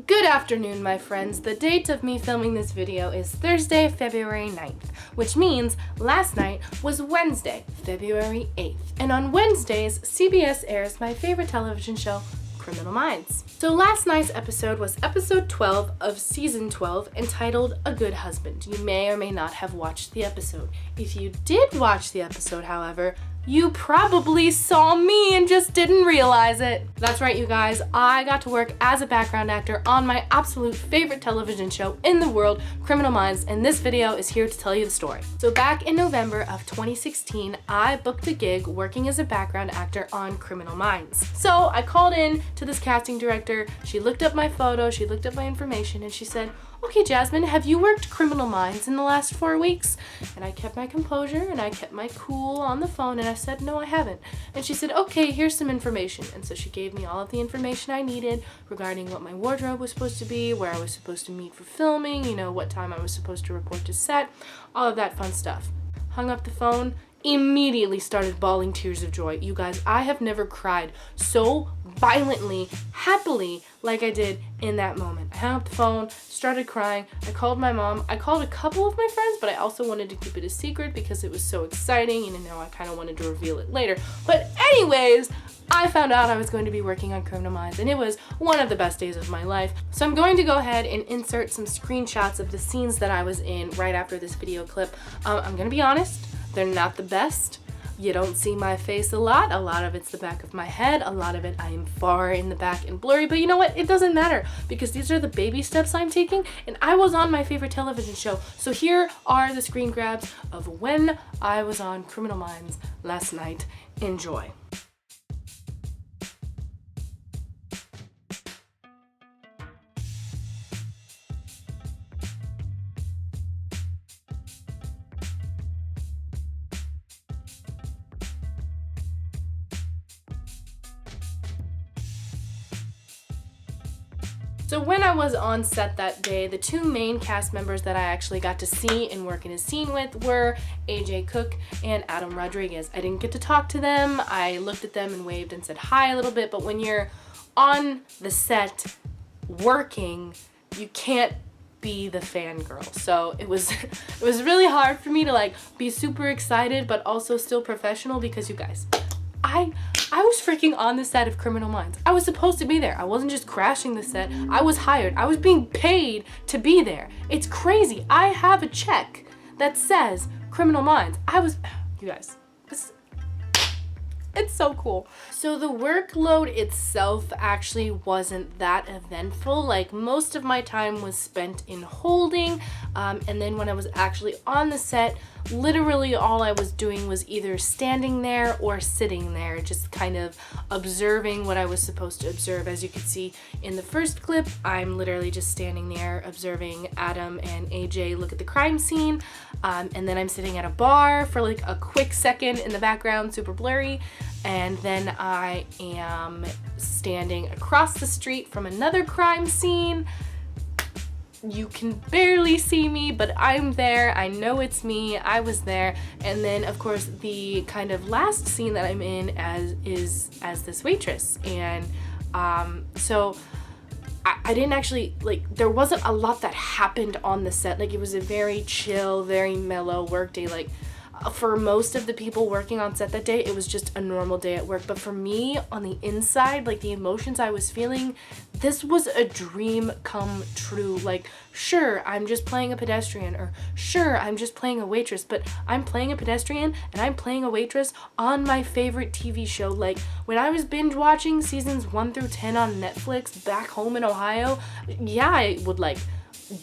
Good afternoon, my friends. The date of me filming this video is Thursday, February 9th, which means last night was Wednesday, February 8th. And on Wednesdays, CBS airs my favorite television show, Criminal Minds. So last night's episode was episode 12 of season 12, entitled A Good Husband. You may or may not have watched the episode. If you did watch the episode, however, you probably saw me and just didn't realize it. That's right, you guys. I got to work as a background actor on my absolute favorite television show in the world, Criminal Minds, and this video is here to tell you the story. So back in November of 2016, I booked a gig working as a background actor on Criminal Minds. So I called in to this casting director. She looked up my photo, she looked up my information, and she said, "Okay, Jasmine, have you worked Criminal Minds in the last 4 weeks?" And I kept my composure and I kept my cool on the phone and I said, "No, I haven't." And she said, "Okay, here's some information." And so she gave me all of the information I needed regarding what my wardrobe was supposed to be, where I was supposed to meet for filming, what time I was supposed to report to set, all of that fun stuff. Hung up the phone, immediately started bawling tears of joy. You guys, I have never cried so violently, happily, like I did in that moment. I hung up the phone, started crying. I called my mom. I called a couple of my friends, but I also wanted to keep it a secret because it was so exciting, and I kind of wanted to reveal it later. But anyways, I found out I was going to be working on Criminal Minds, and it was one of the best days of my life. So I'm going to go ahead and insert some screenshots of the scenes that I was in right after this video clip. I'm gonna be honest, they're not the best. You don't see my face a lot of it's the back of my head, a lot of it I am far in the back and blurry, but you know what, it doesn't matter because these are the baby steps I'm taking and I was on my favorite television show. So here are the screen grabs of when I was on Criminal Minds last night. Enjoy. So when I was on set that day, the two main cast members that I actually got to see and work in a scene with were AJ Cook and Adam Rodriguez. I didn't get to talk to them. I looked at them and waved and said hi a little bit, but when you're on the set working, you can't be the fangirl. So it was really hard for me to be super excited but also still professional because you guys, I was freaking on the set of Criminal Minds. I was supposed to be there. I wasn't just crashing the set. I was hired. I was being paid to be there. It's crazy. I have a check that says Criminal Minds. You guys, it's so cool. So the workload itself actually wasn't that eventful. Most of my time was spent in holding, and then when I was actually on the set, literally all I was doing was either standing there or sitting there, just kind of observing what I was supposed to observe. As you can see in the first clip, I'm literally just standing there observing Adam and AJ look at the crime scene, and then I'm sitting at a bar for a quick second in the background, super blurry, and then I am standing across the street from another crime scene. You can barely see me, but I'm there. I know it's me. I was there. And then, of course, the kind of last scene that I'm in as this waitress. And so I didn't actually, there wasn't a lot that happened on the set. It was a very chill, very mellow work day. For most of the people working on set that day, it was just a normal day at work. But for me, on the inside, the emotions I was feeling, this was a dream come true. Sure, I'm just playing a pedestrian, or sure, I'm just playing a waitress, but I'm playing a pedestrian and I'm playing a waitress on my favorite TV show. When I was binge watching seasons 1 through 10 on Netflix back home in Ohio, yeah, I would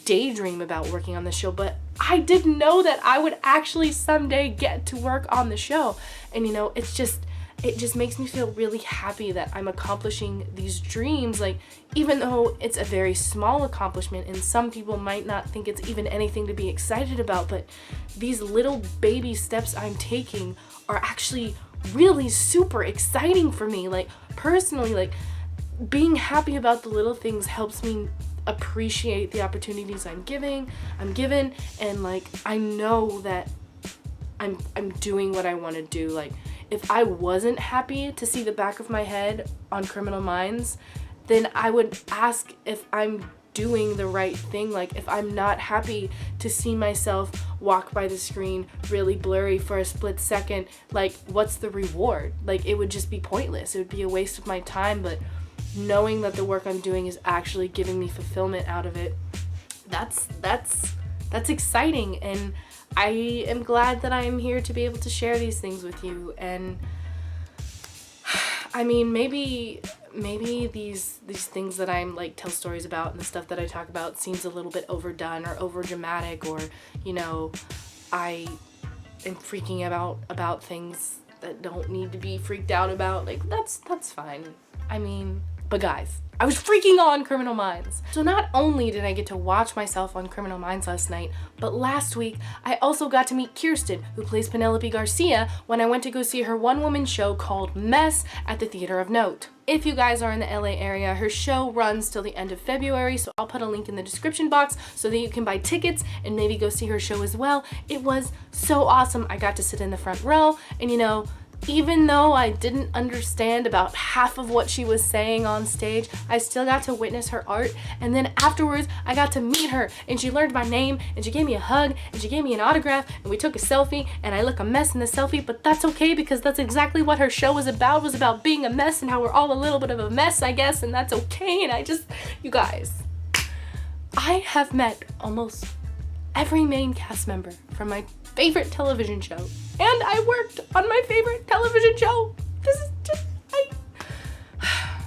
daydream about working on the show, but I didn't know that I would actually someday get to work on the show. And it just makes me feel really happy that I'm accomplishing these dreams, even though it's a very small accomplishment and some people might not think it's even anything to be excited about, but these little baby steps I'm taking are actually really super exciting for me. Personally, being happy about the little things helps me appreciate the opportunities I'm given, and I know that I'm doing what I want to do. If I wasn't happy to see the back of my head on Criminal Minds, then I would ask if I'm doing the right thing. Like, if I'm not happy to see myself walk by the screen really blurry for a split second, like, what's the reward? Like, it would just be pointless. It would be a waste of my time. But knowing that the work I'm doing is actually giving me fulfillment out of it, that's exciting. And I am glad that I am here to be able to share these things with you. And I mean, maybe these things that I'm like tell stories about and the stuff that I talk about seems a little bit overdone or over dramatic, or, you know, I am freaking about things that don't need to be freaked out about. Like, that's fine. I mean, but guys, I was freaking on Criminal Minds. So not only did I get to watch myself on Criminal Minds last night, but last week I also got to meet Kirsten, who plays Penelope Garcia, when I went to go see her one-woman show called Mess at the Theater of Note. If you guys are in the LA area, her show runs till the end of February, so I'll put a link in the description box so that you can buy tickets and maybe go see her show as well. It was so awesome. I got to sit in the front row, and you know, even though I didn't understand about half of what she was saying on stage, I still got to witness her art. And then afterwards, I got to meet her, and she learned my name, and she gave me a hug, and she gave me an autograph, and we took a selfie, and I look a mess in the selfie, but that's okay, because that's exactly what her show was about being a mess, and how we're all a little bit of a mess, I guess, and that's okay. And you guys, I have met almost every main cast member from my favorite television show, and I worked on my favorite television show. This is just,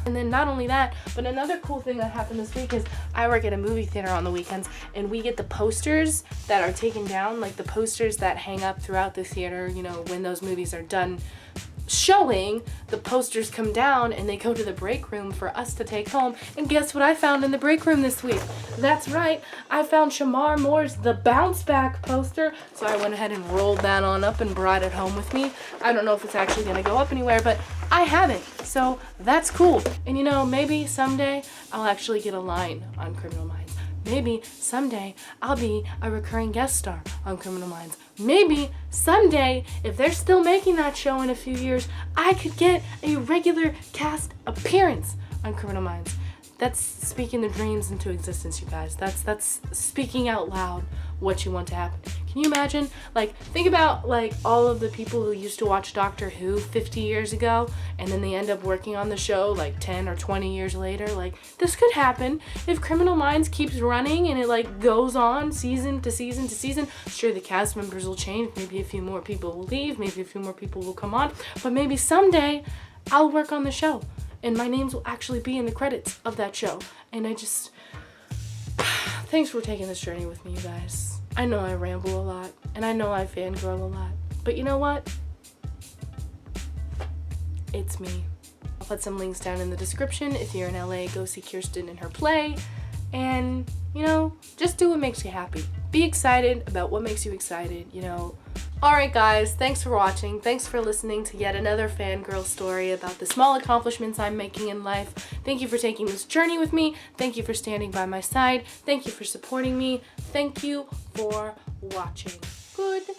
and then not only that, but another cool thing that happened this week is I work at a movie theater on the weekends, and we get the posters that are taken down, like the posters that hang up throughout the theater, you know, when those movies are done showing, the posters come down and they go to the break room for us to take home. And guess what I found in the break room this week? That's right, I found Shamar Moore's The Bounce Back poster, so I went ahead and rolled that on up and brought it home with me. I don't know if it's actually gonna go up anywhere, but I have it, so that's cool. And you know, maybe someday I'll actually get a line on Criminal Minds. Maybe someday I'll be a recurring guest star on Criminal Minds. Maybe someday, if they're still making that show in a few years, I could get a regular cast appearance on Criminal Minds. That's speaking the dreams into existence, you guys. That's speaking out loud what you want to happen. Can you imagine? Like, think about like all of the people who used to watch Doctor Who 50 years ago, and then they end up working on the show like 10 or 20 years later. Like, this could happen if Criminal Minds keeps running and it like goes on season to season to season. Sure, the cast members will change. Maybe a few more people will leave. Maybe a few more people will come on. But maybe someday I'll work on the show, and my names will actually be in the credits of that show. And I just, thanks for taking this journey with me, you guys. I know I ramble a lot, and I know I fangirl a lot, but you know what? It's me. I'll put some links down in the description. If you're in LA, go see Kirsten in her play, and, you know, just do what makes you happy. Be excited about what makes you excited, you know. Alright guys, thanks for watching. Thanks for listening to yet another fangirl story about the small accomplishments I'm making in life. Thank you for taking this journey with me. Thank you for standing by my side. Thank you for supporting me. Thank you for watching. Goodbye.